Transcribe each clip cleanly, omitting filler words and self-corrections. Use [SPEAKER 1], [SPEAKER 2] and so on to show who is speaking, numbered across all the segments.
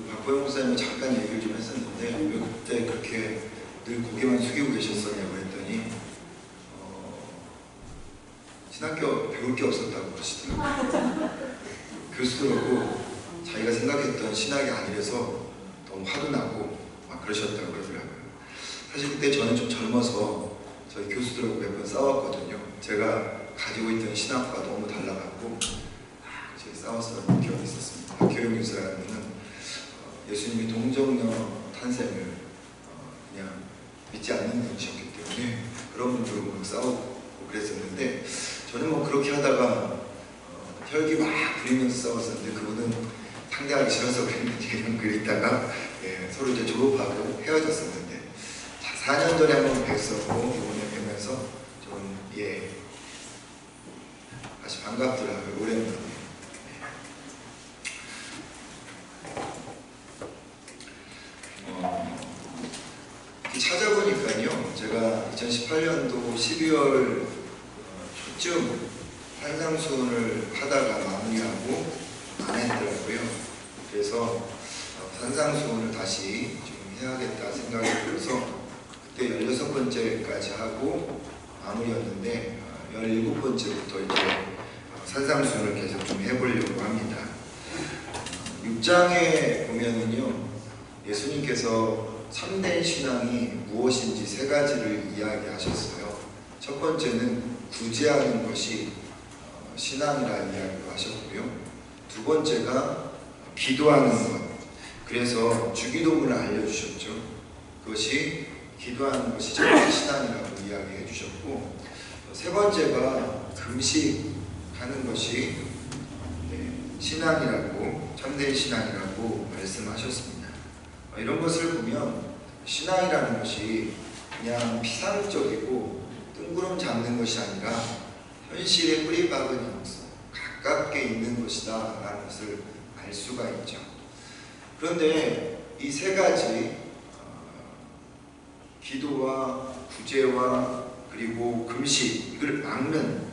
[SPEAKER 1] 박보영 목사님이 잠깐 얘기를 좀 했었는데 왜 그때 그렇게 늘 고개만 숙이고 계셨었냐고 했더니 신학교 배울 게 없었다고 그러시더라고요. 교수들하고 자기가 생각했던 신학이 아니라서 너무 화도 나고 막 그러셨다고 그러더라고요. 사실 그때 저는 좀 젊어서 저희 교수들하고 몇 번 싸웠거든요. 제가 가지고 있던 신학과 너무 달라갖고 제가 싸웠었던 기억이 있었습니다. 박효영 교수라는 분은 예수님이 동정녀 탄생을 그냥 믿지 않는 분이셨기 때문에 그런 분들로 막 싸우고 그랬었는데 저는 뭐 그렇게 하다가 혈기 막 부리면서 싸웠었는데 그분은 상대하기 싫어서 그랬는지 그냥 그랬다가 서로 이제 졸업하고 헤어졌었는데 4년 전에 한번 뵀었고 이번에 뵈면서 좀 다시 반갑더라고요. 오랜만에. 찾아보니까요, 제가 2018년도 12월 초쯤 산상수훈을 하다가 마무리하고 안 했더라고요. 그래서 산상수훈을 다시 좀 해야겠다 생각이 들어서 그때 16번째까지 하고 마무리였는데 17번째부터 이제 산상수훈을 계속 좀 해보려고 합니다. 6장에 보면은요, 예수님께서 참된 신앙이 무엇인지 세 가지를 이야기하셨어요. 첫 번째는 구제하는 것이 신앙이라는 이야기를 하셨고요. 두 번째가 기도하는 것. 그래서 주기도문을 알려주셨죠. 그것이 기도하는 것이 참된 신앙이라고 이야기해 주셨고, 세 번째가 금식하는 것이 신앙이라고, 참된 신앙이라고 말씀하셨습니다. 이런 것을 보면 신앙이라는 것이 그냥 피상적이고 뜬구름 잡는 것이 아니라 현실에 뿌리 박은 영성, 가깝게 있는 것이다 라는 것을 알 수가 있죠. 그런데 이 세 가지 기도와 구제와 그리고 금식, 이걸 막는,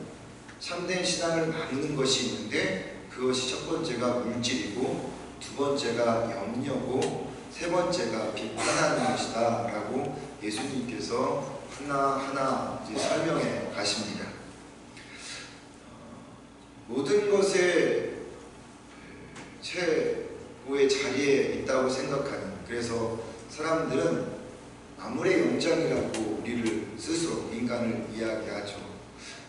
[SPEAKER 1] 참된 신앙을 막는 것이 있는데 그것이 첫 번째가 물질이고 두 번째가 염려고 세 번째가 비판하는 것이다 라고 예수님께서 하나하나 이제 설명해 가십니다. 모든 것에 최고의 자리에 있다고 생각하는, 그래서 사람들은 만물의 영장이라고 우리를 스스로 인간을 이야기하죠.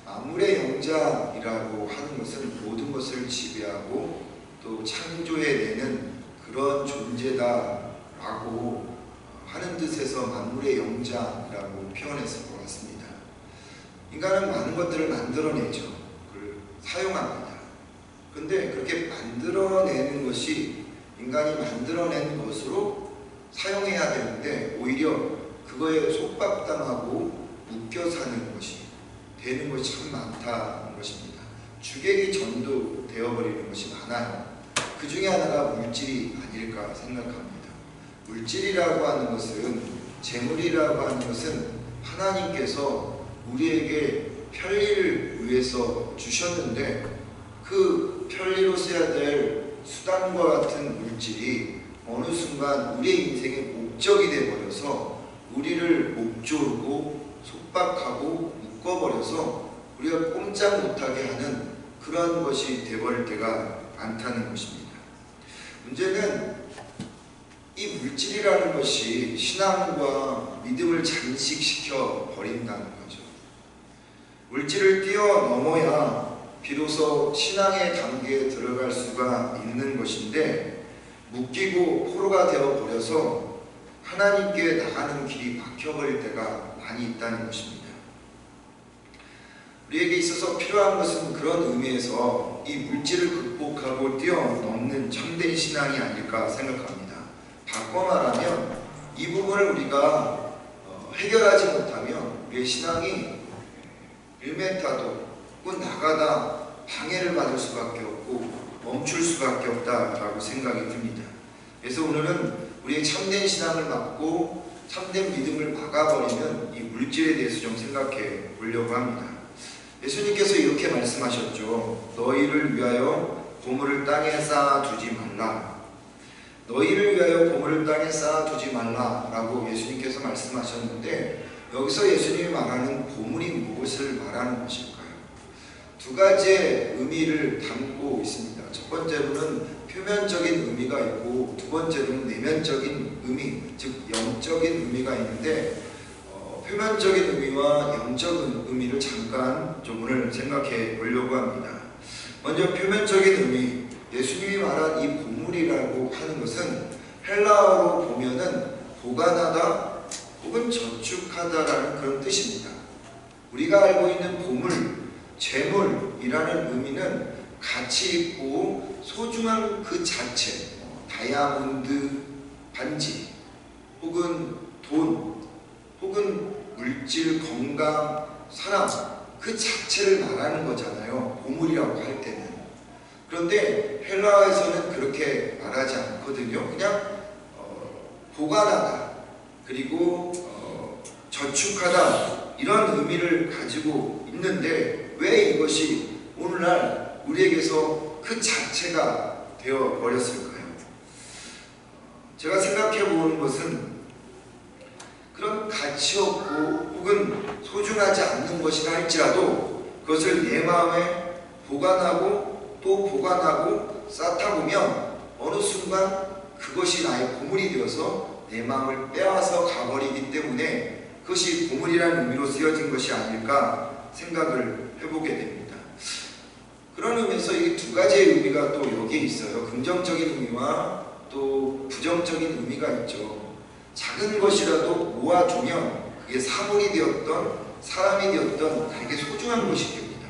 [SPEAKER 1] 만물의 영장이라고 하는 것은 모든 것을 지배하고 또 창조해내는 그런 존재다 라고 하는 뜻에서 만물의 영장이라고 표현했을 것 같습니다. 인간은 많은 것들을 만들어내죠. 그걸 사용합니다. 그런데 그렇게 만들어내는 것이 인간이 만들어낸 것으로 사용해야 되는데 오히려 그거에 속박당하고 묶여 사는 것이 되는 것이 참 많다는 것입니다. 주객이 전도되어버리는 것이 많아요. 그 중에 하나가 물질이 아닐까 생각합니다. 물질이라고 하는 것은, 재물이라고 하는 것은 하나님께서 우리에게 편리를 위해서 주셨는데 그 편리로 써야 될 수단과 같은 물질이 어느 순간 우리의 인생의 목적이 되어버려서 우리를 목조르고 속박하고 묶어버려서 우리가 꼼짝 못하게 하는 그러한 것이 되어버릴 때가 많다는 것입니다. 문제는 이 물질이라는 것이 신앙과 믿음을 잠식시켜 버린다는 거죠. 물질을 뛰어넘어야 비로소 신앙의 단계에 들어갈 수가 있는 것인데 묶이고 포로가 되어버려서 하나님께 나가는 길이 막혀버릴 때가 많이 있다는 것입니다. 우리에게 있어서 필요한 것은 그런 의미에서 이 물질을 극복하고 뛰어넘는 참된 신앙이 아닐까 생각합니다. 바꿔 말하면 이 부분을 우리가 해결하지 못하면 우리의 신앙이 1m도 나가다 방해를 받을 수밖에 없고 멈출 수밖에 없다라고 생각이 듭니다. 그래서 오늘은 우리의 참된 신앙을 막고 참된 믿음을 막아버리는 이 물질에 대해서 좀 생각해 보려고 합니다. 예수님께서 이렇게 말씀하셨죠. 너희를 위하여 보물을 땅에 쌓아두지 말라. 너희를 위하여 보물을 땅에 쌓아두지 말라라고 예수님께서 말씀하셨는데, 여기서 예수님이 말하는 보물이 무엇을 말하는 것일까요? 두 가지의 의미를 담고 있습니다. 첫 번째로는 표면적인 의미가 있고, 두 번째로는 내면적인 의미, 즉 영적인 의미가 있는데, 표면적인 의미와 영적인 의미를 잠깐 좀 오늘 생각해 보려고 합니다. 먼저 표면적인 의미, 예수님이 말한 이 보물이라고 하는 것은 헬라어로 보면은 보관하다 혹은 저축하다라는 그런 뜻입니다. 우리가 알고 있는 보물, 재물이라는 의미는 가치 있고 소중한 그 자체, 다이아몬드, 반지, 혹은 돈, 혹은 물질, 건강, 사람, 그 자체를 말하는 거잖아요. 보물이라고 할 때는. 그런데 헬라어에서는 그렇게 말하지 않거든요. 그냥 보관하다, 그리고 저축하다, 이런 의미를 가지고 있는데, 왜 이것이 오늘날 우리에게서 그 자체가 되어 버렸을까요? 제가 생각해 보는 것은 그런 가치 없고 혹은 소중하지 않는 것이라 할지라도 그것을 내 마음에 보관하고 또 보관하고 쌓다 보면 어느 순간 그것이 나의 보물이 되어서 내 마음을 빼앗아 가버리기 때문에 그것이 보물이라는 의미로 쓰여진 것이 아닐까 생각을 해보게 됩니다. 그런 의미에서 이 두 가지의 의미가 또 여기에 있어요. 긍정적인 의미와 또 부정적인 의미가 있죠. 작은 것이라도 모아두면 그게 사물이 되었던 사람이 되었던 나에게 소중한 것이 됩니다.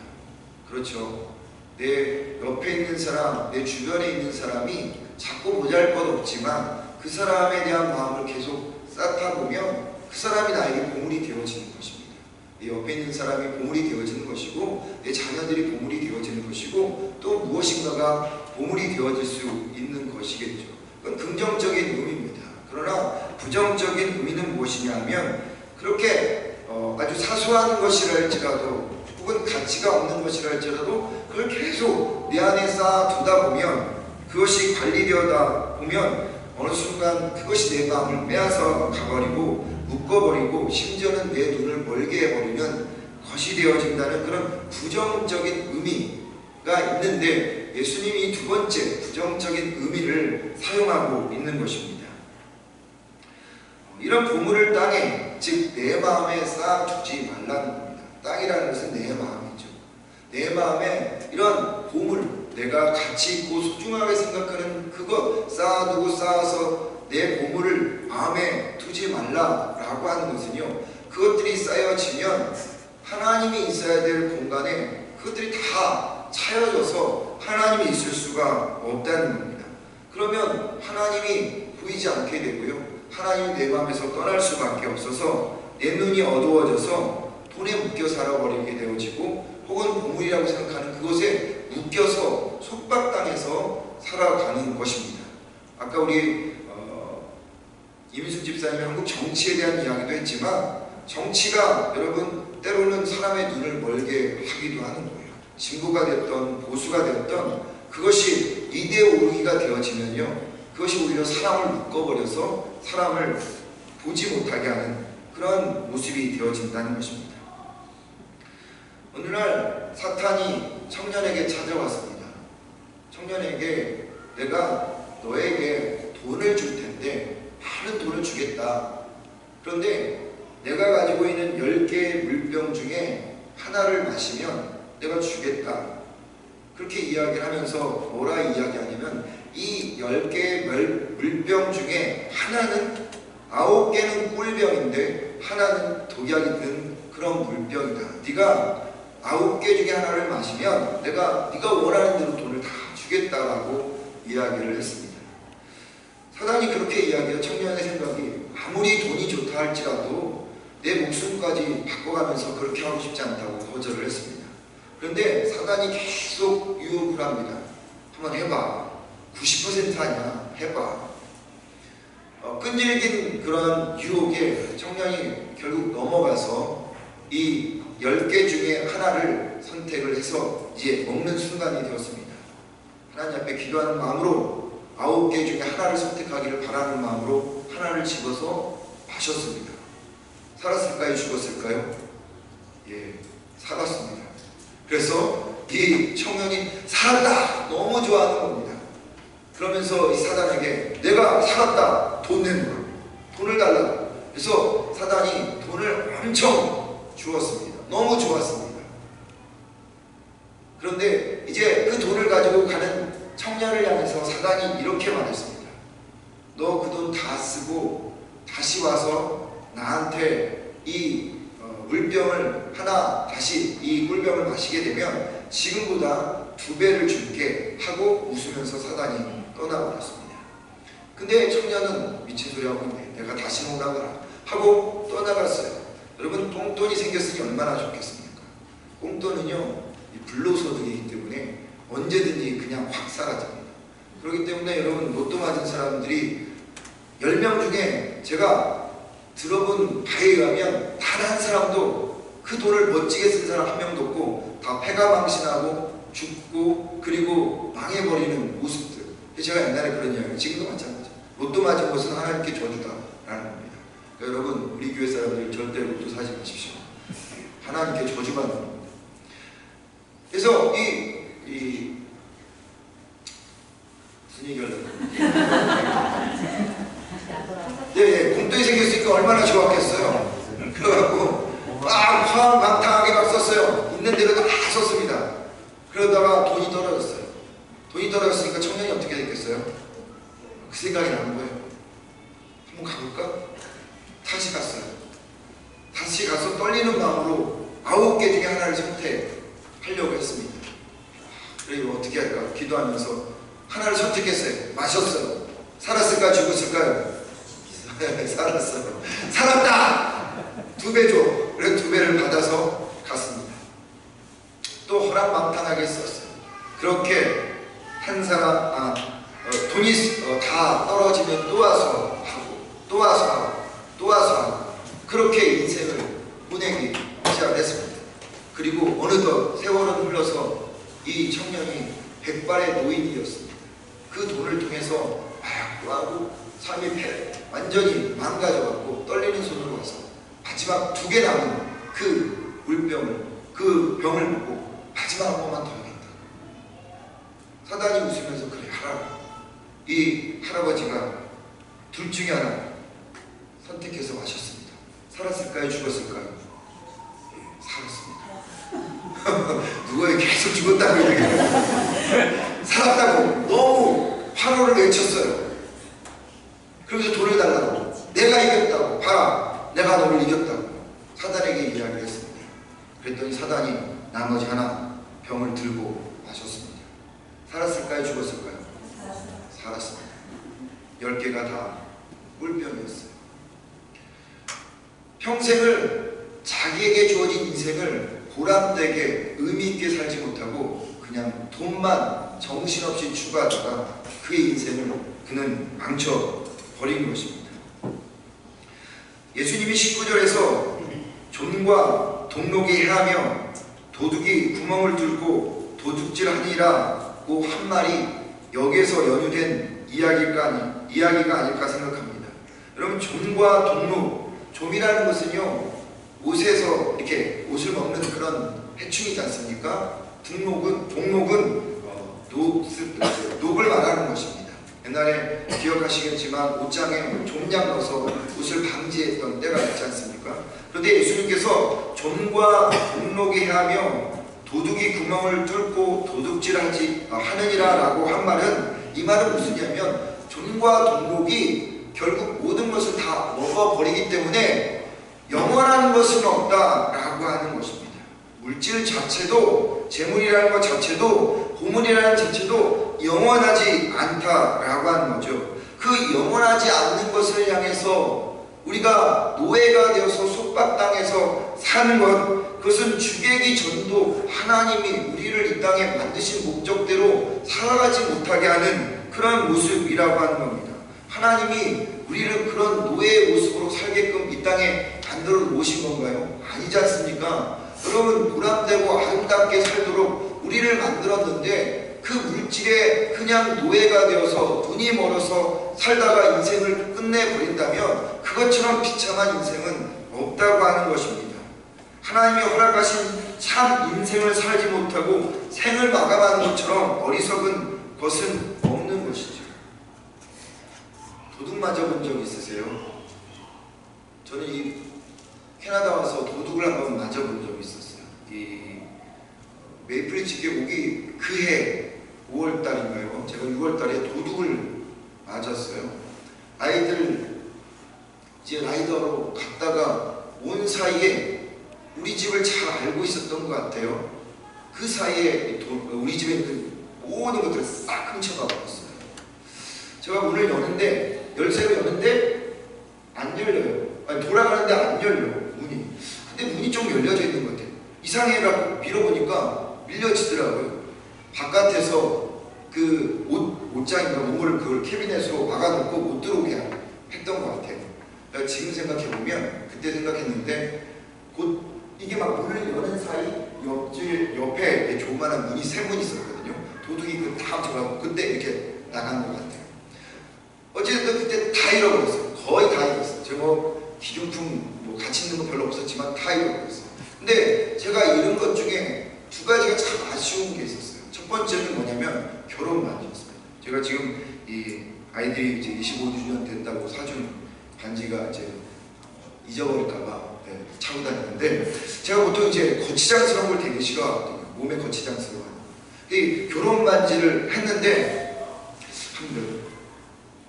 [SPEAKER 1] 그렇죠. 내 옆에 있는 사람, 내 주변에 있는 사람이 자꾸 보잘것없지만 그 사람에 대한 마음을 계속 쌓다 보면 그 사람이 나에게 보물이 되어지는 것입니다. 내 옆에 있는 사람이 보물이 되어지는 것이고, 내 자녀들이 보물이 되어지는 것이고, 또 무엇인가가 보물이 되어질 수 있는 것이겠죠. 그건 긍정적인 의미입니다. 그러나 부정적인 의미는 무엇이냐면, 그렇게 아주 사소한 것이랄지라도 혹은 가치가 없는 것이랄지라도 그걸 계속 내 안에 쌓아두다 보면, 그것이 관리되어다 보면 어느 순간 그것이 내 마음을 빼앗아 가버리고 묶어버리고 심지어는 내 눈을 멀게 해버리는 것이 되어진다는 그런 부정적인 의미가 있는데, 예수님이 두 번째 부정적인 의미를 사용하고 있는 것입니다. 이런 보물을 땅에, 즉 내 마음에 쌓아두지 말라는 겁니다. 땅이라는 것은 내 마음이죠. 내 마음에 이런 보물, 내가 가치 있고 소중하게 생각하는 그것 쌓아두고 쌓아서 내 보물을 마음에 두지 말라라고 하는 것은요, 그것들이 쌓여지면 하나님이 있어야 될 공간에 그것들이 다 차여져서 하나님이 있을 수가 없다는 겁니다. 그러면 하나님이 보이지 않게 되고요, 하나님이 내 마음에서 떠날 수밖에 없어서 내 눈이 어두워져서 돈에 묶여 살아버리게 되어지고, 혹은 보물이라고 생각하는 그것에 묶여서 속박당해서 살아가는 것입니다. 아까 우리 이민숙 집사님이 한국 정치에 대한 이야기도 했지만, 정치가 여러분 때로는 사람의 눈을 멀게 하기도 하는 거예요. 진보가 됐던 보수가 됐던 그것이 이데올로기가 되어지면요, 그것이 오히려 사람을 묶어버려서 사람을 보지 못하게 하는 그런 모습이 되어진다는 것입니다. 오늘날 사탄이 청년에게 찾아왔습니다. 청년에게 내가 너에게 돈을 줄 텐데, 많은 돈을 주겠다. 그런데 내가 가지고 있는 10개의 물병 중에 하나를 마시면 내가 주겠다. 그렇게 이야기를 하면서 뭐라 이야기하냐면, 이 10개의 물병 중에 하나는 9개는 꿀병인데 하나는 독약이 든 그런 물병이다. 네가 9개 중에 하나를 마시면 내가 네가 원하는 대로 돈을 다 주겠다라고 이야기를 했습니다. 사단이 그렇게 이야기해요. 청년의 생각이 아무리 돈이 좋다 할지라도 내 목숨까지 바꿔가면서 그렇게 하고 싶지 않다고 거절을 했습니다. 그런데 사단이 계속 유혹을 합니다. 한번 해봐. 90% 아니야. 해봐. 끈질긴 그런 유혹에 청년이 결국 넘어가서 이 10개 중에 하나를 선택을 해서 이제 먹는 순간이 되었습니다. 하나님 앞에 기도하는 마음으로 9개 중에 하나를 선택하기를 바라는 마음으로 하나를 집어서 마셨습니다. 살았을까요? 죽었을까요? 예, 살았습니다. 그래서 이 청년이 살았다! 너무 좋아하는 겁니다. 그러면서 이 사단에게 내가 살았다! 돈 내는 거예요. 돈을 달라고. 그래서 사단이 돈을 엄청 주었습니다. 너무 좋았습니다. 그런데 이제 그 돈을 가지고 가는 청년을 향해서 사단이 이렇게 말했습니다. 너 그 돈 다 쓰고 다시 와서 나한테 이 물병을 하나 다시 이 꿀병을 마시게 되면 지금보다 2배를 줄게 하고 웃으면서 사단이 떠나버렸습니다. 근데 청년은 미친 소리 하고 있네. 내가 다시 오라가라 하고 떠나갔어요. 여러분, 꽁돈이 생겼으니 얼마나 좋겠습니까? 꽁돈은요 불로소득이기 때문에 언제든지 그냥 확 사라집니다. 그렇기 때문에 여러분, 로또 맞은 사람들이 10명 중에 제가 들어본 바에 의하면 단 한 사람도 그 돈을 멋지게 쓴 사람 한 명도 없고 다 패가망신하고 죽고 그리고 망해버리는 모습들. 제가 옛날에 그런 이야기, 지금도 마찬가지죠. 로또 맞은 것은 하나님께 저주다라는 겁니다. 그러니까 여러분, 우리 교회 사람들 절대 로또 사지 마십시오. 하나님께 저주받는 겁니다. 그래서 무슨 얘기 하려고? 예, 공돈이 생겼으니까 얼마나 좋았겠어요. 그래갖고 화방탕하게 막 썼어요. 있는 대로 다 썼습니다. 그러다가 돈이 떨어졌어요. 돈이 떨어졌으니까 청년이 어떻게 됐겠어요? 그 생각이 나는 거예요. 한번 가볼까? 다시 갔어요. 다시 가서 떨리는 마음으로 9개 중에 하나를 선택하려고 했습니다. 그래, 이거 어떻게 할까? 기도하면서 하나를 선택했어요. 마셨어요. 살았을까? 죽었을까요? 살았어요. 살았다! 2배 줘. 그래서 2배를 받아서 갔습니다. 또 허락망탕하게 썼어요. 그렇게 한 사람, 돈이 다 떨어지면 또 와서 하고, 또 와서 하고, 또 와서 하고, 그렇게 인생을 보내기 시작했습니다. 그리고 어느덧 세월은 흘러서 이 청년이 100발의 노인이었습니다. 그 돈을 통해서 마약도 하고 삶이 완전히 망가져갖고 떨리는 손으로 와서 마지막 2개 남은 그 물병을, 그 병을 보고 마지막 한 번만 더 하겠다. 사단이 웃으면서 그래, 하라고. 이 할아버지가 둘 중에 하나 선택해서 마셨습니다. 살았을까요? 죽었을까요? 살았습니다. 누가 계속 죽었다고 얘기해요. 살았다고 너무 환호를 외쳤어요. 그러면서 돈을 달라고. 내가 이겼다고. 봐라, 내가 너를 이겼다고 사단에게 이야기를 했습니다. 그랬더니 사단이 나머지 하나 병을 들고 마셨습니다. 살았을까요? 죽었을까요? 살았습니다. 10개가 다 꿀병이었어요. 평생을 자기에게 주어진 인생을 보람되게 의미있게 살지 못하고 그냥 돈만 정신없이 추구하다가 그의 인생을 그는 망쳐버린 것입니다. 예수님이 19절에서 존과 동록이 해하며 도둑이 구멍을 뚫고 도둑질하니라고 한 말이 여기에서 연유된 이야기가 아닐까 생각합니다. 여러분, 존과 동록, 좀이라는 것은요, 옷에서 이렇게 옷을 먹는 그런 해충이지 않습니까? 동록은 녹을 말하는 것입니다. 옛날에 기억하시겠지만 옷장에 좀약 넣어서 옷을 방지했던 때가 있지 않습니까? 그런데 예수님께서 존과 동록이 해하며 도둑이 구멍을 뚫고 도둑질하지 하느니라 라고 한 말은, 이 말은 무엇이냐면 존과 동록이 결국 모든 것을 다 먹어버리기 때문에 영원한 것은 없다라고 하는 것입니다. 물질 자체도, 재물이라는 것 자체도, 보물이라는 자체도 영원하지 않다라고 하는 거죠. 그 영원하지 않는 것을 향해서 우리가 노예가 되어서 속박당해서 사는 것, 그것은 죽이기 전도 하나님이 우리를 이 땅에 만드신 목적대로 살아가지 못하게 하는 그런 모습이라고 하는 겁니다. 하나님이 우리를 그런 노예의 모습으로 살게끔 이 땅에 만들어 놓으신 건가요? 아니지 않습니까? 여러분, 보람되고 아름답게 살도록 우리를 만들었는데 그 물질에 그냥 노예가 되어서 눈이 멀어서 살다가 인생을 끝내버린다면 그것처럼 비참한 인생은 없다고 하는 것입니다. 하나님이 허락하신 참 인생을 살지 못하고 생을 마감하는 것처럼 어리석은 것은 없는 것이죠. 도둑 맞아본 적 있으세요? 저는 이 캐나다 와서 도둑을 한번 맞아본 적이 있었어요. 이 메이플리츠에 오기 그해 5월달인가요? 제가 6월달에 도둑을 맞았어요. 아이들 이제 라이더로 갔다가 온 사이에 우리 집을 잘 알고 있었던 것 같아요. 그 사이에 우리 집에 있는 모든 것들을 싹 훔쳐가 버렸어요. 제가 문을 여는데 열쇠를 여는데 안 열려요. 아니, 돌아가는데 안 열려 문이. 근데 문이 좀 열려져 있는 것 같아요. 이상해라고 밀어보니까 밀려지더라고요. 바깥에서 그 옷장인가 뭐를 그걸 캐비넷으로 막아놓고 못 들어오게 했던 것 같아요. 그러니까 지금 생각해보면 그때 생각했는데 곧 이게 막 문을 여는 사이 옆집 옆에 조그만한 문이 세 문이 있었거든요. 도둑이 그 다 들어가고 그때 이렇게 나간 것 같아요. 어쨌든 그때 다 잃어버렸어요. 거의 다 잃었어요. 제가 뭐 기중품 뭐 가치 있는 거 별로 없었지만 다 잃어버렸어요. 근데 제가 잃은 것 중에 두 가지가 참 아쉬운 게 있었어요. 첫 번째는 뭐냐면 결혼 반지였습니다. 제가 지금 이 아이들이 이제 25주년 된다고 사준 반지가 이제 잊어버릴까봐 차고 다니는데 제가 보통 이제 거치장스러운 걸 되게 싫어하거든요. 몸에 거치장스러운. 이 결혼 반지를 했는데 한 몇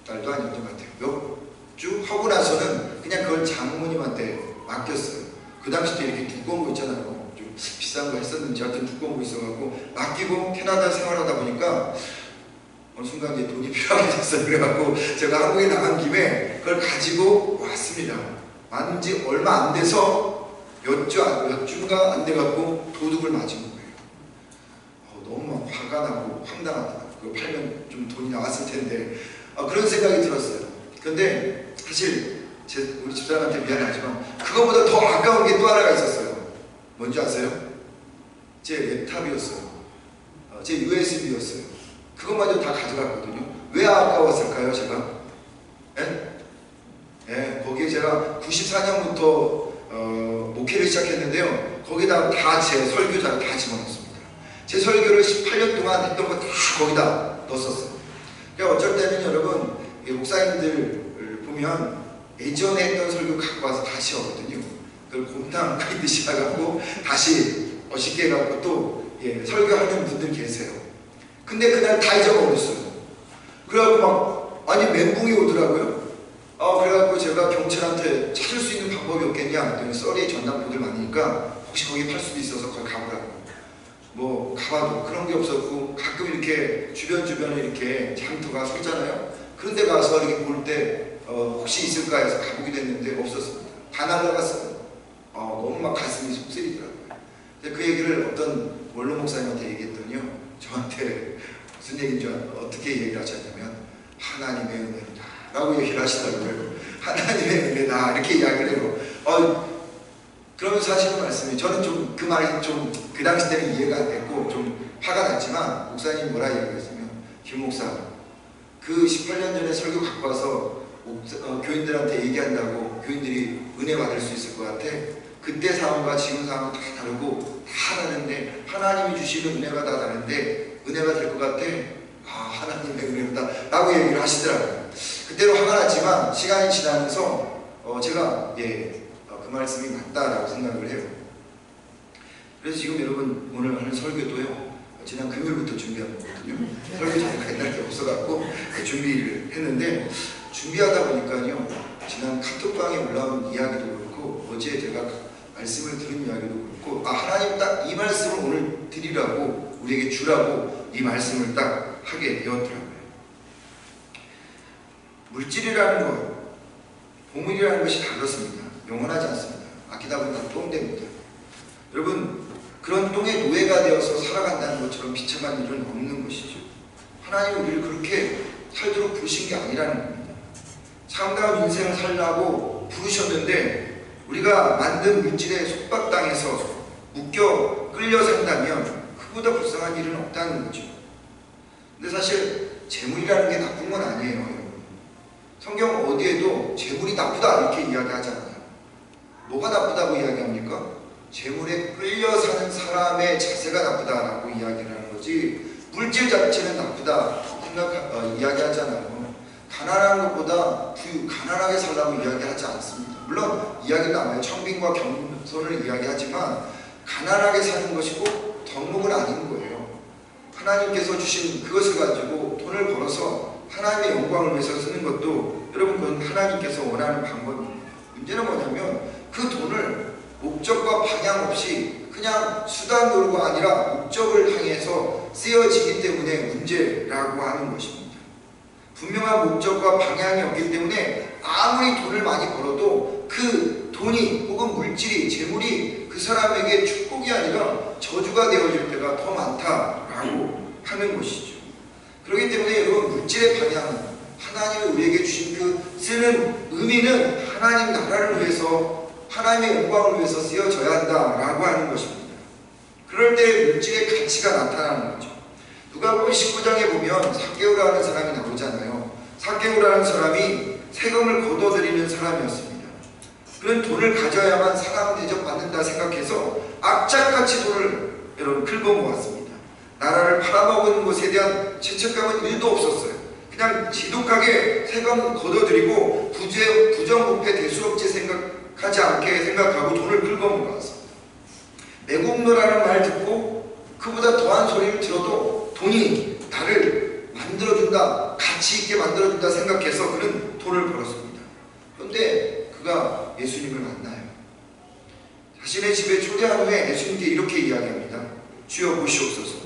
[SPEAKER 1] 달도 아니었던 것 같아요. 몇 주 하고 나서는 그냥 그걸 장모님한테 맡겼어요. 그 당시 때 이렇게 두꺼운 거 있잖아요. 좀 비싼 거 했었는지 하여튼 두꺼운 거 있어갖고 맡기고 캐나다 생활하다 보니까 어느 순간 이제 돈이 필요하게 됐어요. 그래갖고 제가 한국에 나간 김에 그걸 가지고 왔습니다. 만 지 얼마 안 돼서 몇 주가 안 돼갖고 도둑을 맞은 거예요. 너무 막 화가 나고 황당하더라고요. 그거 팔면 좀 돈이 나왔을 텐데 그런 생각이 들었어요. 근데 사실 우리 집사람한테 미안하지만 그거보다 더 아까운 게 또 하나가 있었어요. 뭔지 아세요? 제 랩탑이었어요. 제 USB였어요. 그것마저 다 가져갔거든요. 왜 아까웠을까요, 제가? 거기에 제가 94년부터 목회를 시작했는데요. 거기다 다 제 설교자를 다 집어넣었습니다. 제 설교를 18년 동안 했던 거 다 거기다 넣었었어요. 그러니까 어쩔 때는 여러분 목사님들 보면 예전에 했던 설교 갖고 와서 다시 하거든요. 그걸 곰탕 끓이듯이 해갖고 다시 멋있게 해갖고 또 설교하는 분들 계세요. 근데 그날 다 잊어버렸어요. 그래갖고 막 아니 멘붕이 오더라고요. 그래갖고 제가 경찰한테 찾을 수 있는 방법이 없겠냐 그랬더니 썰이 전담분들 많으니까 혹시 거기 팔 수도 있어서 거기 가보라고. 뭐 가봐도 그런 게 없었고 가끔 이렇게 주변에 이렇게 장터가 서잖아요. 그런 데 가서 이렇게 볼 때 혹시 있을까 해서 가보기도 했는데 없었습니다. 다 날라갔어요. 너무 막 가슴이 속쓰리더라고요. 근데 그 얘기를 어떤 원로 목사님한테 얘기했더니요. 저한테 무슨 얘기인 줄 어떻게 얘기를 하셨냐면 하나님의 은혜다 라고 얘기를 하시더라고요. 하나님의 은혜다 이렇게 이야기를 해요. 그러면서 하시는 말씀이 저는 좀 그 말이 좀 그 당시 때는 이해가 안 됐고 좀 화가 났지만 목사님이 뭐라 얘기했으면 김 목사 그 18년 전에 설교 갖고 와서 교인들한테 얘기한다고 교인들이 은혜 받을 수 있을 것 같아. 그때 상황과 지금 상황은 다 다르고 다 다른데 하나님이 주시는 은혜가 다 다른데 은혜가 될 것 같아. 하나님의 은혜다 라고 얘기를 하시더라고요. 그때로 화가 났지만 시간이 지나면서 제가 그 말씀이 맞다라고 생각을 해요. 그래서 지금 여러분 오늘 하는 설교도요. 지난 금요일부터 준비한 거거든요. 설교 자료가 옛날에 없어갖고 준비를 했는데 준비하다 보니까요. 지난 카톡방에 올라온 이야기도 그렇고 어제 제가 말씀을 들은 이야기도 그렇고 하나님 딱 이 말씀을 오늘 드리라고 우리에게 주라고 이 말씀을 딱 하게 되었더라고요. 물질이라는 것, 보물이라는 것이 다 그렇습니다. 영원하지 않습니다. 아끼다 보면 다 똥됩니다. 여러분 그런 똥의 노예가 되어서 살아간다는 것처럼 비참한 일은 없는 것이죠. 하나님은 우리를 그렇게 살도록 부르신 게 아니라는 겁니다. 참다운 인생을 살라고 부르셨는데 우리가 만든 물질에 속박당해서 묶여 끌려 산다면 그보다 불쌍한 일은 없다는 거죠. 근데 사실 재물이라는 게 나쁜 건 아니에요, 여러분. 성경 어디에도 재물이 나쁘다 이렇게 이야기하지 않아요. 뭐가 나쁘다고 이야기합니까? 재물에 끌려 사는 사람의 자세가 나쁘다라고 이야기를 하는 거지, 물질 자체는 나쁘다 이야기하잖아요. 가난한 것보다 가난하게 살라고 이야기하지 않습니다. 물론 이야기 나와요. 청빈과 겸손을 이야기하지만 가난하게 사는 것이 꼭 덕목은 아닌 거예요. 하나님께서 주신 그것을 가지고 돈을 벌어서 하나님의 영광을 위해서 쓰는 것도 여러분 그건 하나님께서 원하는 방법입니다. 문제는 뭐냐면 그 돈을 목적과 방향 없이 그냥 수단 노루가 아니라 목적을 향해서 쓰여지기 때문에 문제라고 하는 것입니다. 분명한 목적과 방향이 없기 때문에 아무리 돈을 많이 벌어도 그 돈이 혹은 물질이, 재물이 그 사람에게 축복이 아니라 저주가 되어질 때가 더 많다라고 하는 것이죠. 그렇기 때문에 여러분, 물질의 방향은 하나님이 우리에게 주신 그 쓰는 의미는 하나님 나라를 위해서, 하나님의 영광을 위해서 쓰여져야 한다라고 하는 것입니다. 그럴 때 물질의 가치가 나타나는 거죠. 누가복음 19장에 보면 삭개오라는 사람이 나오잖아요. 삭개오라는 사람이 세금을 걷어들이는 사람이었습니다. 그는 돈을 가져야만 사람 대접받는다 생각해서 악착같이 돈을 여러분 긁어 모았습니다. 나라를 팔아먹은 것에 대한 죄책감은 1도 없었어요. 그냥 지독하게 세금 걷어들이고 부정부패 대수롭지 생각하지 않게 생각하고 돈을 긁어 모았습니다. 매국노라는 말 듣고 그보다 더한 소리를 들어도 돈이 나를 만들어준다, 가치 있게 만들어준다 생각해서 그는 돈을 벌었습니다. 그런데 그가 예수님을 만나요. 자신의 집에 초대한 후에 예수님께 이렇게 이야기합니다. 주여 보시옵소서,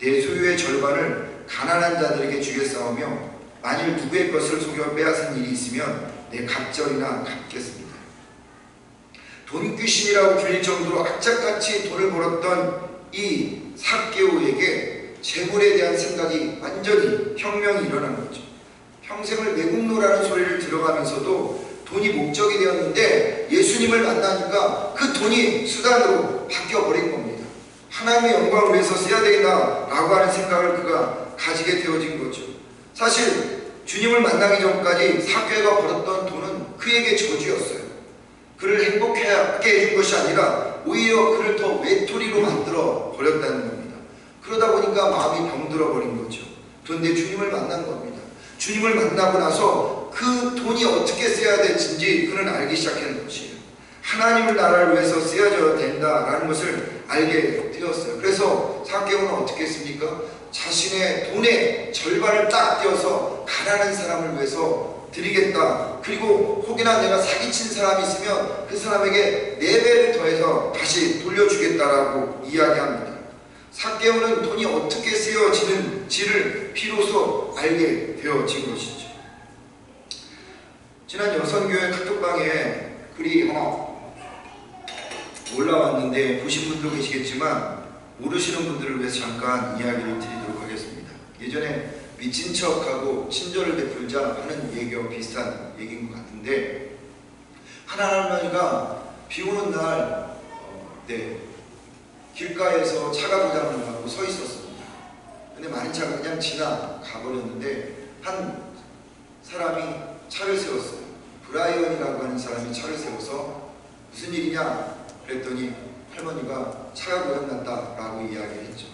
[SPEAKER 1] 내 소유의 절반을 가난한 자들에게 주겠사오며 만일 누구의 것을 속여 빼앗은 일이 있으면 내 갑절이나 갚겠습니다. 돈귀신이라고 불릴 정도로 악착같이 돈을 벌었던 이 삭개오에게 재물에 대한 생각이 완전히 혁명이 일어난 거죠. 평생을 매국노라는 소리를 들어가면서도 돈이 목적이 되었는데 예수님을 만나니까 그 돈이 수단으로 바뀌어버린 겁니다. 하나님의 영광을 위해서 써야 되겠다라고 하는 생각을 그가 가지게 되어진 거죠. 사실 주님을 만나기 전까지 삭개오가 벌었던 돈은 그에게 저주였어요. 그를 행복하게 해준 것이 아니라 오히려 그를 더 외톨이로 만들어 버렸다는 겁니다. 그러다 보니까 마음이 병들어 버린 거죠. 그런데 주님을 만난 겁니다. 주님을 만나고 나서 그 돈이 어떻게 써야 될지 그는 알기 시작하는 것이에요. 하나님의 나라를 위해서 쓰여져야 된다라는 것을 알게 되었어요. 그래서 삭개오는 어떻게 했습니까? 자신의 돈의 절반을 딱 떼어서 가난한 사람을 위해서 드리겠다. 그리고 혹이나 내가 사기친 사람이 있으면 그 사람에게 4배를 더해서 다시 돌려주겠다라고 이야기합니다. 삭개오는 돈이 어떻게 쓰여지는지를 비로소 알게 되어진 것이죠. 지난 여선교회 카톡방에 글이 하나 올라왔는데 보신 분도 계시겠지만 모르시는 분들을 위해서 잠깐 이야기를 드리도록 하겠습니다. 예전에 미친 척하고 친절을 베풀자 하는 얘기와 비슷한 얘기인 것 같은데, 한 할머니가 비 오는 날 길가에서 차가 고장을 하고 서 있었습니다. 근데 많은 차가 그냥 지나가 버렸는데 한 사람이 차를 세웠어요. 브라이언이라고 하는 사람이 차를 세워서 무슨 일이냐 그랬더니 할머니가 차가 고장났다라고 이야기를 했죠.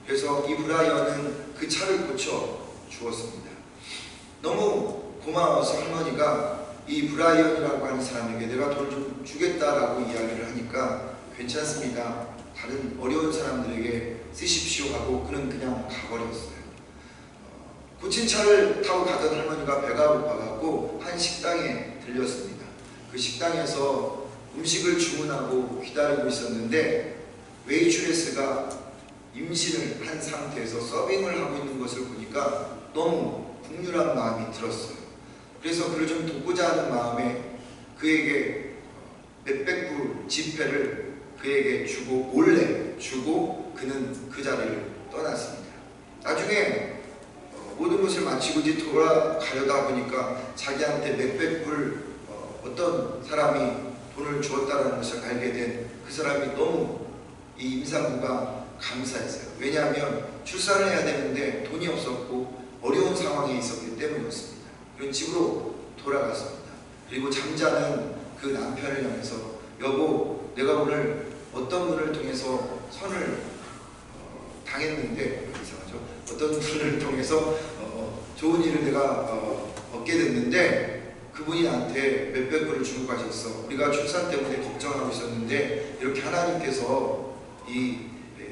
[SPEAKER 1] 그래서 이 브라이언은 그 차를 고쳐 주었습니다. 너무 고마워서 할머니가 이 브라이언이라고 하는 사람에게 내가 돈을 좀 주겠다라고 이야기를 하니까 괜찮습니다, 다른 어려운 사람들에게 쓰십시오 하고 그는 그냥 가버렸어요. 고친 차를 타고 가던 할머니가 배가 고파갖고 한 식당에 들렸습니다. 그 식당에서 음식을 주문하고 기다리고 있었는데 웨이트레스가 임신을 한 상태에서 서빙을 하고 있는 것을 보니까 너무 국률한 마음이 들었어요. 그래서 그를 좀 돕고자 하는 마음에 그에게 몇백 불 지폐를 그에게 주고 몰래 주고 그는 그 자리를 떠났습니다. 나중에 모든 것을 마치고 이제 돌아가려다 보니까 자기한테 몇백 불 어떤 사람이 돈을 주었다는 것을 알게 된 그 사람이 너무 이 임산부가 감사했어요. 왜냐하면 출산을 해야 되는데 돈이 없었고 어려운 상황에 있었기 때문이었습니다. 그런 집으로 돌아갔습니다. 그리고 잠자는 그 남편을 향해서 여보, 내가 오늘 어떤 분을 통해서 선을 당했는데, 이상하죠? 어떤 분을 통해서 좋은 일을 내가 얻게 됐는데 그분이 나한테 몇백 불을 주고 가셨어. 우리가 출산 때문에 걱정하고 있었는데 이렇게 하나님께서 이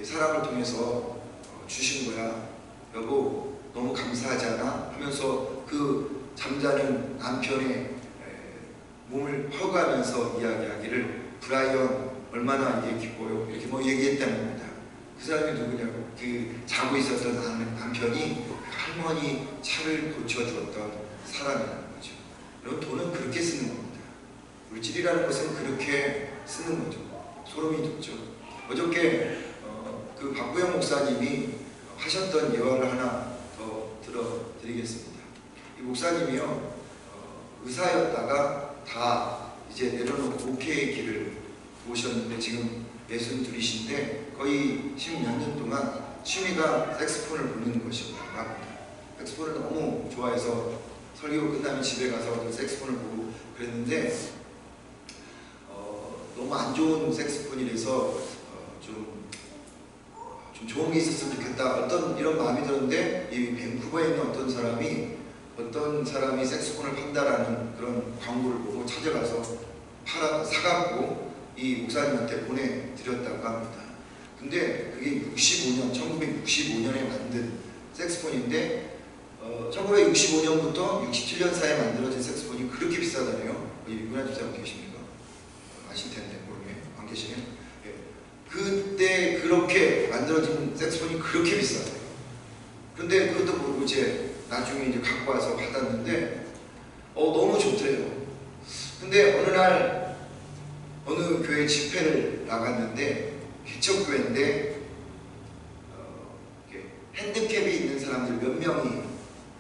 [SPEAKER 1] 사람을 통해서 주신 거야. 여보, 너무 감사하지 않아? 하면서 그 잠자는 남편의 몸을 허가하면서 이야기하기를 브라이언 얼마나 이게 기뻐요. 이렇게 뭐 얘기했다는 겁니다. 그 사람이 누구냐고, 그 자고 있었던 남편이 할머니 차를 고쳐주었던 사람이라는 거죠. 여러분, 돈은 그렇게 쓰는 겁니다. 물질이라는 것은 그렇게 쓰는 거죠. 소름이 돋죠. 어저께 그 박구영 목사님이 하셨던 예화를 하나 더 들어드리겠습니다. 이 목사님이요, 의사였다가 다 이제 내려놓고 목회의 길을 보셨는데 지금 62이신데 거의 10몇 년 동안 취미가 색소폰을 부르는 것이었다고 합니다. 색소폰을 너무 좋아해서 설교 끝나면 집에 가서 색소폰을 보고 그랬는데 너무 안 좋은 색소폰이라서 좀 좋은 게 있었으면 좋겠다, 어떤 이런 마음이 들었는데, 이 밴쿠버에 있는 어떤 사람이 색소폰을 판다라는 그런 광고를 보고 찾아가서 사갖고 이 목사님한테 보내드렸다고 합니다. 근데 그게 1965년에 만든 색소폰인데 1965년부터 67년 사이에 만들어진 색소폰이 그렇게 비싸다네요. 유나 집사님 계십니까? 아실 텐데 모르네. 안 계시네. 예. 그때 그렇게 만들어진 색소폰이 그렇게 비싸대요. 그런데 그것도 모르고 이제 나중에 이제 갖고 와서 받았는데 너무 좋더래요. 근데 어느 날 어느 교회 집회를 나갔는데, 개척교회인데 핸디캡이 있는 사람들 몇 명이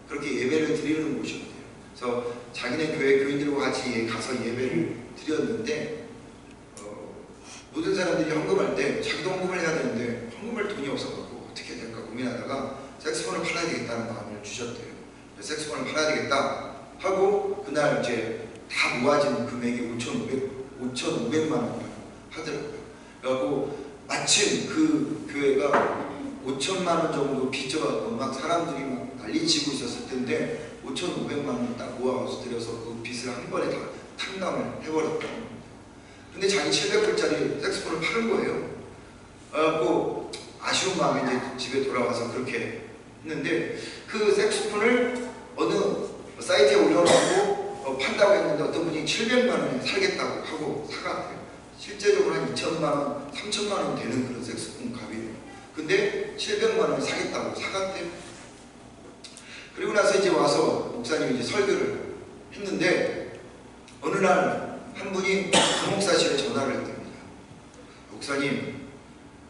[SPEAKER 1] 그렇게 예배를 드리는 곳이었대요. 그래서 자기네 교회 교인들과 같이 가서 예배를 드렸는데 모든 사람들이 헌금할 때 자기도 헌금을 해야 되는데 헌금할 돈이 없어갖고 어떻게 해야 될까 고민하다가 색소폰을 팔아야 되겠다는 마음을 주셨대요. 색소폰을 팔아야 되겠다 하고 그날 이제 다 모아진 금액이 5,500만 원이라고 하더라고요. 그래갖고 마침 그 교회가 5천만 원 정도 빚져갖고 막 사람들이 막 난리치고 있었을 텐데 5,500만 원 딱 모아서 드려서 그 빚을 한 번에 다 탕감을 해버렸다. 근데 자기 700불짜리 색소폰을 파는 거예요. 그래갖고 아쉬운 마음에 이제 집에 돌아와서 그렇게 했는데, 그 색소폰을 어느 사이트에 올려놓고 판다고 했는데 어떤 분이 700만 원에 살겠다고 하고 사갔대요. 실제적으로 한 2천만 원, 3천만 원 되는 그런 색소폰 값이에요. 근데 700만 원을 사겠다고 사갔대요. 그리고 나서 이제 와서 목사님이 이제 설교를 했는데 어느 날 한 분이 부목사실에 전화를 했답니다. 목사님,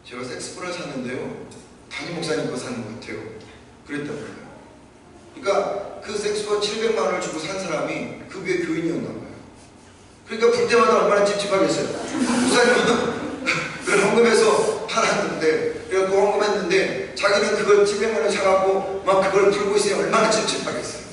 [SPEAKER 1] 제가 색소폰을 샀는데요, 담임 목사님 거 사는 것 같아요. 그랬답니다. 그러니까 그 색소폰 700만 원을 주고 산 사람이 그 교회 교인이었나 봐요. 그러니까 불 때마다 얼마나 찝찝하겠어요. 목사님은 그걸 헌금해서 팔았는데, 그래갖고 헌금했는데 자기는 그걸 700만 원 사갖고 막 그걸 풀고 있으니 얼마나 찝찝하겠어요.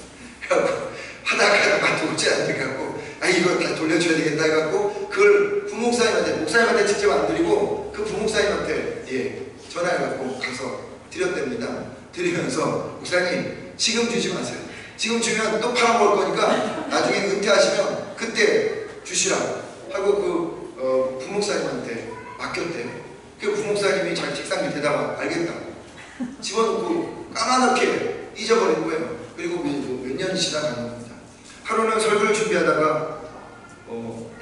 [SPEAKER 1] 그래갖고 하다가 도저히 안 돼갖고 이거 다 돌려줘야 되겠다 해갖고 그걸 목사님한테 직접 안 드리고 그 부목사님한테 전화해갖고 가서 드렸답니다. 드리면서 목사님, 지금 주지 마세요. 지금 주면 또 팔아먹을 거니까 나중에 은퇴하시면 그때 주시라 하고 그 부목사님한테 맡겼대요. 그 부목사님이 자기 책상 밑에다가 알겠다 집어넣고 까마득하게 잊어버린 거예요. 그리고 몇 년이 지나간 겁니다. 하루는 설교를 준비하다가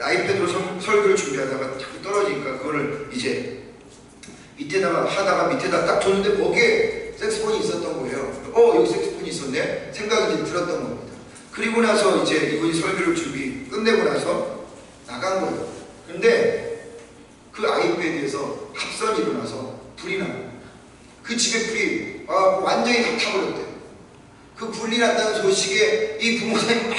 [SPEAKER 1] 아이패드로 설교를 준비하다가 자꾸 떨어지니까 그거를 이제 밑에다가 하다가 밑에다 딱 뒀는데 거기에 색소폰이 있었던 거예요. 여기 색소폰이 있었네 생각이 이제 들었던 겁니다. 그리고 나서 이제 이분이 설교를 끝내고 나서 나간 거예요. 근데 그 아이패드에서 합선이 일어나서 불이 나고 그 집에 불이 완전히 다 타버렸대요. 그 불이 났다는 소식에 이 부모님이 막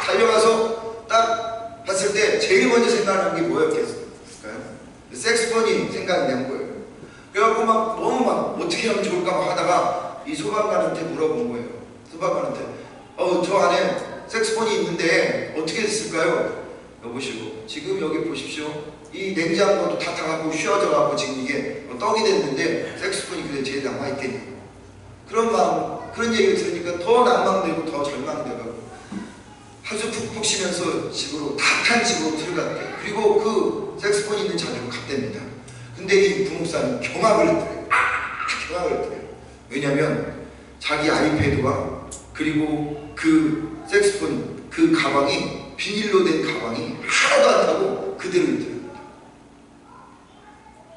[SPEAKER 1] 달려가서 딱 봤을 때 제일 먼저 생각나는 게 뭐였겠을까요? 색소폰이 생각이 난 거예요. 그래갖고 막 너무 막 어떻게 하면 좋을까 막 하다가 이 소방관한테 물어본 거예요. 소방관한테 저 안에 색소폰이 있는데 어떻게 됐을까요? 여보시고 지금 여기 보십시오. 이 냉장고도 다 타갖고 휘어져갖고 지금 이게 떡이 됐는데 색소폰이 그래 제일 남아있겠냐고. 그런 얘기를 들으니까 더 낭망되고 더 절망되고 하루 푹푹 쉬면서 집으로 다 탄 집으로 들어갔대요. 그리고 그 색소폰이 있는 자리로 갔답니다. 근데 이 부목사는 경악을 했대요. 경악을 했대요. 왜냐면 자기 아이패드와 그리고 그 색소폰 그 가방이 비닐로 된 가방이 하나도 안 타고 그대로 있더라고요.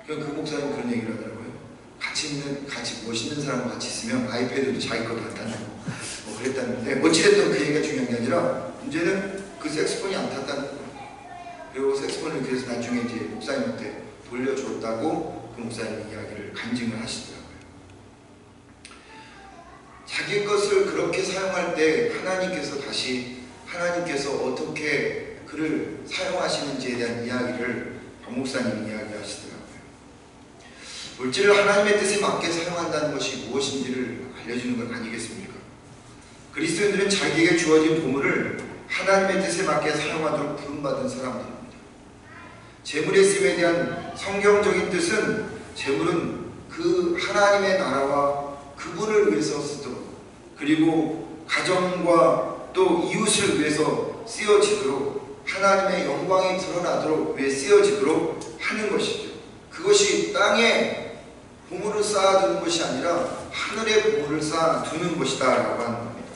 [SPEAKER 1] 그 목사님 그런 얘기를 하더라고요. 같이 멋있는 사람과 같이 있으면 아이패드도 자기 것도 안 탄다고 뭐 그랬다는데 어찌됐든 그 얘기가 중요한 게 아니라 문제는 그 색소폰이 안 탔다는 거예요. 그리고 색소폰을 그래서 나중에 이제 목사님한테 돌려줬다고 그 목사님 이야기를 간증을 하시더라고요. 자기 것을 그렇게 사용할 때 하나님께서 어떻게 그를 사용하시는지에 대한 이야기를 박 목사님이 이야기하시더라고요. 물질을 하나님의 뜻에 맞게 사용한다는 것이 무엇인지를 알려주는 건 아니겠습니까? 그리스도인들은 자기에게 주어진 보물을 하나님의 뜻에 맞게 사용하도록 부름받은 사람들입니다. 재물의 쓰임에 대한 성경적인 뜻은 재물은 그 하나님의 나라와 그분을 위해서 쓰도록 그리고 가정과 또 이웃을 위해서 쓰여지도록 하나님의 영광이 드러나도록 위해 쓰여지도록 하는 것이죠. 그것이 땅에 보물을 쌓아두는 것이 아니라 하늘에 보물을 쌓아두는 것이다 라고 하는 겁니다.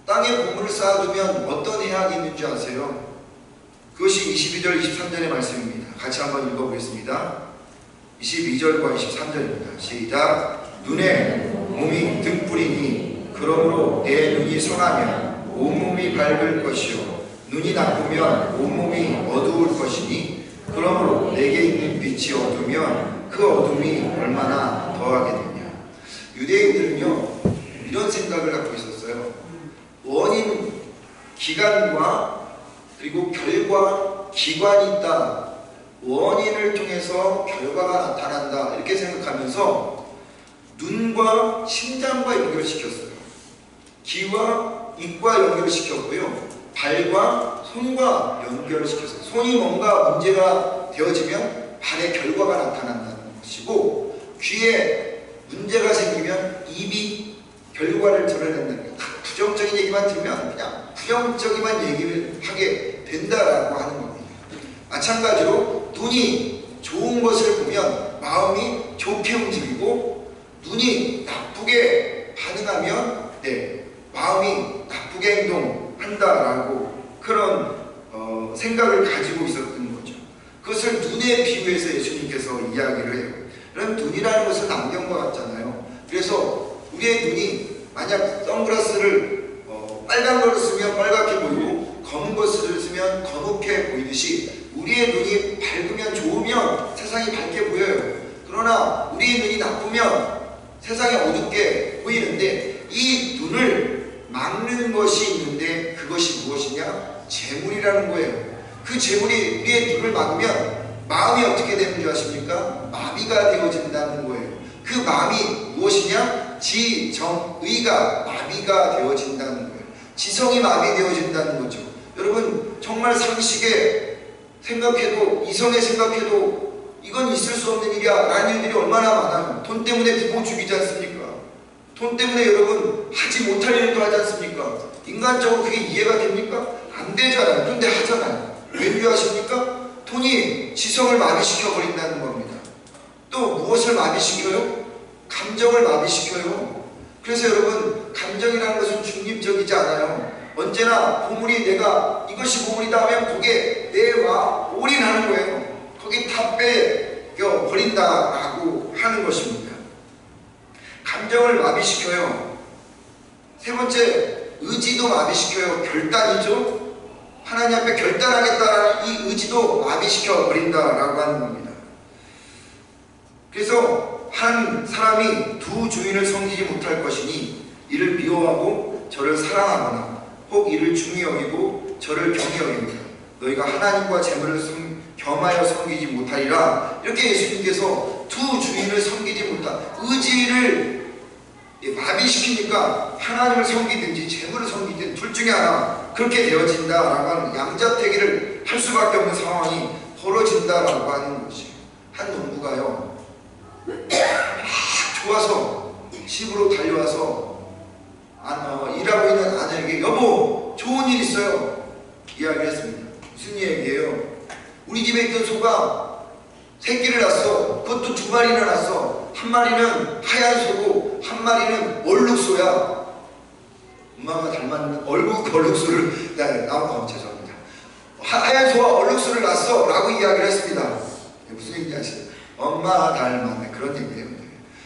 [SPEAKER 1] 땅에 보물을 쌓아두면 어떤 해악이 있는지 아세요? 그것이 22절 23절의 말씀입니다. 같이 한번 읽어보겠습니다. 22절과 23절입니다. 시작. 눈에 몸이 등불이니 그러므로 내 눈이 성하면 온몸이 밝을 것이요 눈이 나쁘면 온몸이 어두울 것이니 그러므로 내게 있는 빛이 어두우면 그 어둠이 얼마나 더하게 되냐. 유대인들은요 이런 생각을 갖고 있었어요. 원인, 기간과 그리고 결과, 기관이 있다. 원인을 통해서 결과가 나타난다. 이렇게 생각하면서 눈과 심장과 연결시켰어요. 귀와 입과 연결시켰고요. 발과 손과 연결시켰어요. 손이 뭔가 문제가 되어지면 발의 결과가 나타난다는 것이고 귀에 문제가 생기면 입이 결과를 드러낸다는 거예요. 부정적인 얘기만 들으면 그냥 부정적인만 얘기를 하게 된다라고 하는 겁니다. 마찬가지로 눈이 좋은 것을 보면 마음이 좋게 움직이고 눈이 나쁘게 반응하면 마음이 나쁘게 행동한다라고 그런 생각을 가지고 있었던 거죠. 그것을 눈에 비유해서 예수님께서 이야기를 해요. 그럼 눈이라는 것은 안경과 같잖아요. 그래서 우리의 눈이 만약 선글라스를 빨간 것을 쓰면 빨갛게 보이고 검은 것을 쓰면 검게 보이듯이 우리의 눈이 밝으면 좋으면 세상이 밝게 보여요. 그러나 우리의 눈이 나쁘면 세상이 어둡게 보이는데 이 눈을 막는 것이 있는데 그것이 무엇이냐? 재물이라는 거예요. 그 재물이 우리의 눈을 막으면 마음이 어떻게 되는 줄 아십니까? 마비가 되어진다는 거예요. 그 마음이 무엇이냐? 지정의가 마비가 되어진다는 거예요. 지성이 마비되어진다는 거죠. 여러분 정말 상식에 생각해도 이성에 생각해도 이건 있을 수 없는 일이야 라는 일들이 얼마나 많아요. 돈 때문에 부모 죽이지 않습니까? 돈 때문에 여러분 하지 못할 일도 하지 않습니까? 인간적으로 그게 이해가 됩니까? 안 되잖아요. 그런데 하잖아요. 왠지 아십니까? 돈이 지성을 마비시켜 버린다는 겁니다. 또 무엇을 마비시켜요? 감정을 마비시켜요. 그래서 여러분 감정이라는 것은 중립적이지 않아요. 언제나 보물이 내가 이것이 보물이다 하면 거기에 내와 올인하는 거예요. 거기 다 빼겨 버린다라고 하는 것입니다. 감정을 마비시켜요. 세 번째, 의지도 마비시켜요. 결단이죠. 하나님 앞에 결단하겠다라는 이 의지도 마비시켜 버린다라고 하는 겁니다. 그래서 한 사람이 두 주인을 섬기지 못할 것이니 이를 미워하고 저를 사랑하거나 혹 이를 중히 여기고 저를 경히 여깁니다. 너희가 하나님과 재물을 겸하여 섬기지 못하리라. 이렇게 예수님께서 두 주인을 섬기지 못한 의지를 마비시키니까 하나님을 섬기든지 재물을 섬기든 둘 중에 하나 그렇게 되어진다라고 하는 양자택일을 할 수밖에 없는 상황이 벌어진다라고 하는 것이 한 농부가요 좋아서 집으로 달려와서 일하고 있는 아내에게 여보 좋은 일 있어요 이야기를 했습니다. 무슨 얘기예요? 우리 집에 있던 소가 새끼를 낳았어. 그것도 2마리나 낳았어. 한 마리는 하얀 소고 한 마리는 얼룩소야. 엄마가 닮았는 얼룩소를 죄송합니다. 하얀 소와 얼룩소를 낳았어 라고 이야기를 했습니다. 무슨 얘기인지 아시죠? 엄마 닮았네 그런 얘기예요.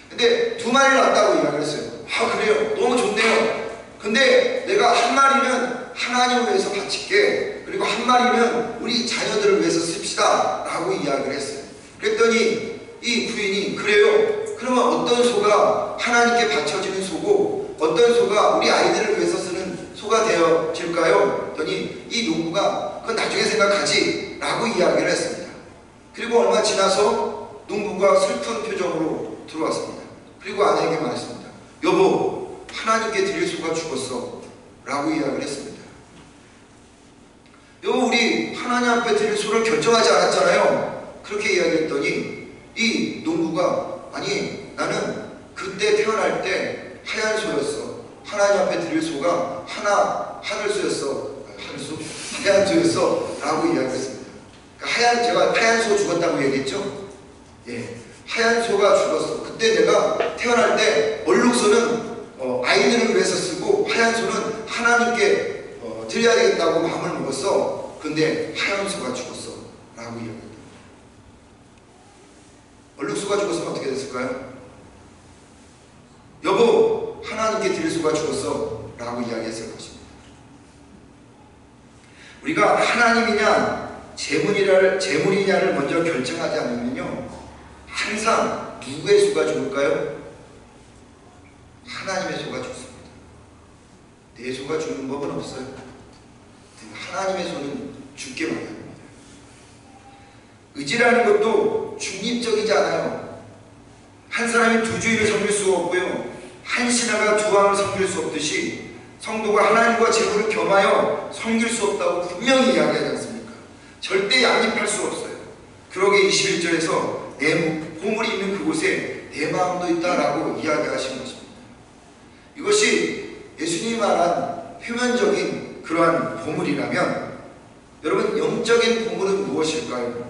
[SPEAKER 1] 근데 2마리를 낳았다고 이야기를 했어요. 그래요? 너무 좋네요. 근데 내가 한 마리는 하나님을 위해서 바칠게 그리고 한 마리는 우리 자녀들을 위해서 씁시다 라고 이야기를 했어요. 그랬더니 이 부인이 그래요? 그러면 어떤 소가 하나님께 바쳐지는 소고 어떤 소가 우리 아이들을 위해서 쓰는 소가 되어질까요? 그랬더니 이 농부가 그건 나중에 생각하지 라고 이야기를 했습니다. 그리고 얼마 지나서 농부가 슬픈 표정으로 들어왔습니다. 그리고 아내에게 말했습니다. 여보 하나님께 드릴 소가 죽었어 라고 이야기를 했습니다. 여보 우리 하나님 앞에 드릴 소를 결정하지 않았잖아요. 그렇게 이야기했더니 이 농부가 아니 나는 그때 태어날 때 하얀 소였어. 하나님 앞에 드릴 소가 하얀 소였어 라고 이야기했습니다. 그러니까 제가 하얀 소 죽었다고 얘기했죠. 예, 하얀 소가 죽었어. 그때 내가 태어날 때 얼룩소는 아이들을 위해서 쓰고 하얀 소는 하나님께 드려야 되겠다고 마음을 먹었어. 근데 하얀 소가 죽었어 라고 이야기했다. 얼룩소가 죽었으면 어떻게 됐을까요? 여보 하나님께 드릴 소가 죽었어 라고 이야기했을 것입니다. 우리가 하나님이냐 재물이냐를 먼저 결정하지 않으면요 항상 누구의 소가 죽을까요? 하나님의 소가 죽습니다. 내 소가 죽는 법은 없어요. 하나님의 소는 죽게 마련입니다. 의지라는 것도 중립적이지 않아요. 한 사람이 두 주인을 섬길 수 없고요 한 신하가 두 왕을 섬길 수 없듯이 성도가 하나님과 재물을 겸하여 섬길 수 없다고 분명히 이야기하지 않습니까? 절대 양립할 수 없어요. 그러게 21절에서 내 보물이 있는 그곳에 내 마음도 있다라고 이야기하신 것입니다. 이것이 예수님이 말한 표면적인 그러한 보물이라면 여러분 영적인 보물은 무엇일까요?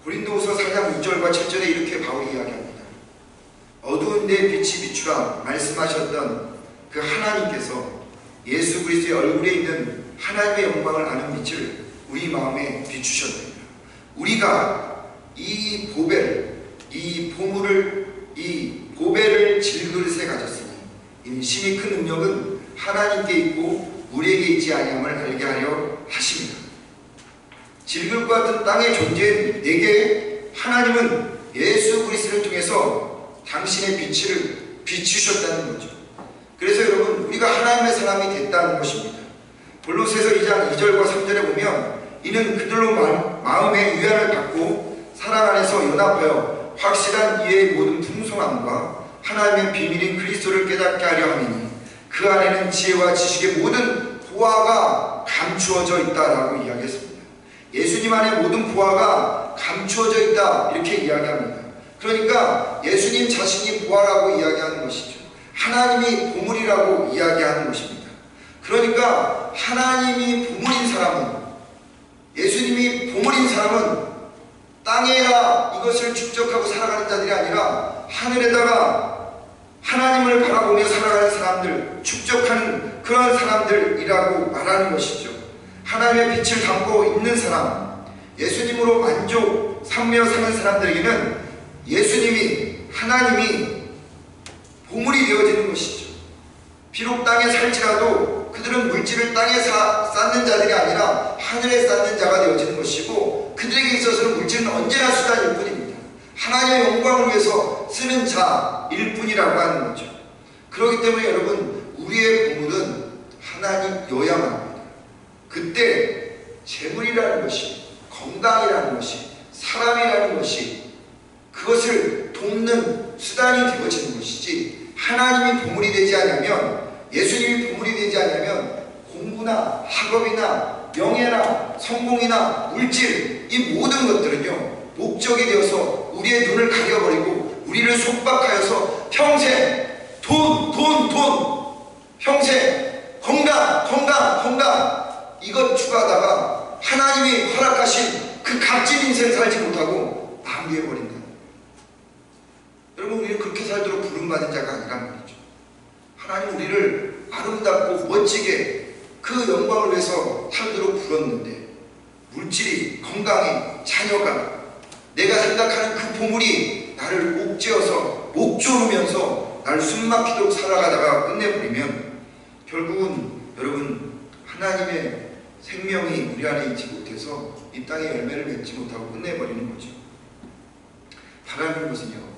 [SPEAKER 1] 고린도후서 4장 6절과 7절에 이렇게 바울이 이야기합니다. 어두운 데 빛이 비추라 말씀하셨던 그 하나님께서 예수 그리스도의 얼굴에 있는 하나님의 영광을 아는 빛을 우리 마음에 비추셨습니다. 우리가 이 보배를 질그릇에 가졌으니 심히 큰 능력은 하나님께 있고 우리에게 있지 아니함을 알게 하려 하십니다. 질그릇 같은 땅에 존재한 내게 하나님은 예수 그리스도를 통해서 당신의 빛을 비추셨다는 거죠. 그래서 여러분 우리가 하나님의 사람이 됐다는 것입니다. 골로새서 2장 2절과 3절에 보면 이는 그들로 마음의 위안을 받고 사랑 안에서 연합하여 확실한 이해의 모든 풍성함과 하나님의 비밀인 그리스도를 깨닫게 하려 함이니 그 안에는 지혜와 지식의 모든 보화가 감추어져 있다라고 이야기했습니다. 예수님 안에 모든 보화가 감추어져 있다 이렇게 이야기합니다. 그러니까 예수님 자신이 보화라고 이야기하는 것이죠. 하나님이 보물이라고 이야기하는 것입니다. 그러니까 하나님이 보물인 사람은 예수님이 보물인 사람은 땅에다 이것을 축적하고 살아가는 자들이 아니라 하늘에다가 하나님을 바라보며 살아가는 사람들, 축적하는 그런 사람들이라고 말하는 것이죠. 하나님의 빛을 담고 있는 사람, 예수님으로 만족 삼며 사는 사람들에게는 예수님이 하나님이 보물이 되어지는 것이죠. 비록 땅에 살지라도 그들은 물질을 땅에 쌓는 자들이 아니라 하늘에 쌓는 자가 되어지는 것이고 그들에게 있어서는 물질은 언제나 수단일 뿐입니다. 하나님의 영광을 위해서 쓰는 자일 뿐이라고 하는 거죠. 그렇기 때문에 여러분 우리의 보물은 하나님여야만 합니다. 그때 재물이라는 것이 건강이라는 것이 사람이라는 것이 그 그것을 돕는 수단이 되어지는 것이지, 하나님이 보물이 되지 않으면, 예수님이 보물이 되지 않으면 공부나 학업이나 명예나 성공이나 물질, 이 모든 것들은요 목적이 되어서 우리의 눈을 가려버리고 우리를 속박하여서 평생 돈, 평생 건강 이것 추구하다가 하나님이 허락하신 그 값진 인생 살지 못하고 낭비해버린다. 여러분, 우리는 그렇게 살도록 부름받은 자가 아니란 말이죠. 하나님 우리를 아름답고 멋지게 그 영광을 위해서 살도록 불렀는데, 물질이, 건강이, 자녀가, 내가 생각하는 그 보물이 나를 옥죄어서 목조르면서 나를 숨막히도록 살아가다가 끝내버리면 결국은 여러분, 하나님의 생명이 우리 안에 있지 못해서 이 땅에 열매를 맺지 못하고 끝내버리는 거죠. 바라는 것은요,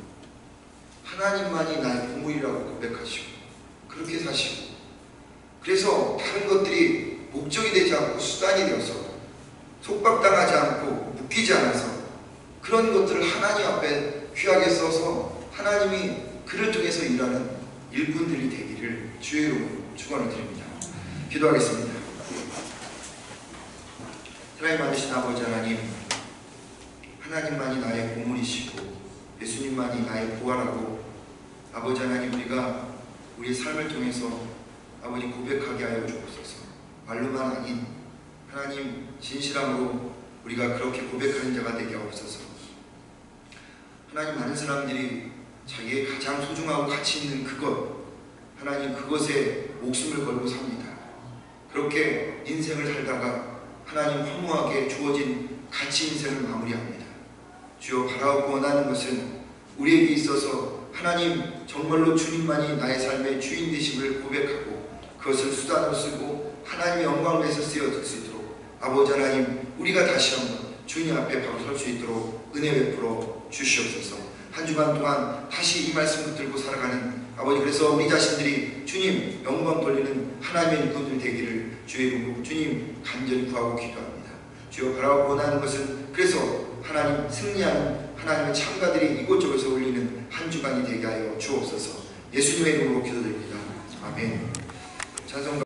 [SPEAKER 1] 하나님만이 나의 보물이라고 고백하시고 그렇게 사시고, 그래서 다른 것들이 목적이 되지 않고 수단이 되어서 속박당하지 않고 묶이지 않아서 그런 것들을 하나님 앞에 귀하게 써서 하나님이 그를 통해서 일하는 일꾼들이 되기를 주의 이름으로 축원을 드립니다. 기도하겠습니다. 사랑이 많으신 아버지 하나님, 하나님만이 나의 보물이시고 예수님만이 나의 보화라고 아버지 하나님, 우리가 우리의 삶을 통해서 아버지 고백하게 하여 주옵소서. 말로만 아닌 하나님 진실함으로 우리가 그렇게 고백하는 자가 되게 하옵소서. 하나님, 많은 사람들이 자기의 가장 소중하고 가치 있는 그것, 하나님 그것에 목숨을 걸고 삽니다. 그렇게 인생을 살다가 하나님 허무하게 주어진 가치 인생을 마무리합니다. 주여, 바라고 원하는 것은 우리에게 있어서 하나님 정말로 주님만이 나의 삶의 주인 되심을 고백하고 그것을 수단으로 쓰고 하나님의 영광을 위해서 쓰여질 수 있도록 아버지 하나님, 우리가 다시 한번 주님 앞에 바로 설 수 있도록 은혜 베풀어 주시옵소서. 한 주간 동안 다시 이 말씀 붙들고 살아가는 아버지, 그래서 우리 자신들이 주님 영광 돌리는 하나님의 일꾼들이 되기를 주의 이름으로 주님 간절히 구하고 기도합니다. 주여, 바라고 원하는 것은 그래서 하나님 승리하는 하나님의 참가들이 이곳저곳에서 울리는 한 주간이 되게 하여 주옵소서. 예수님의 이름으로 기도드립니다. 아멘. 찬송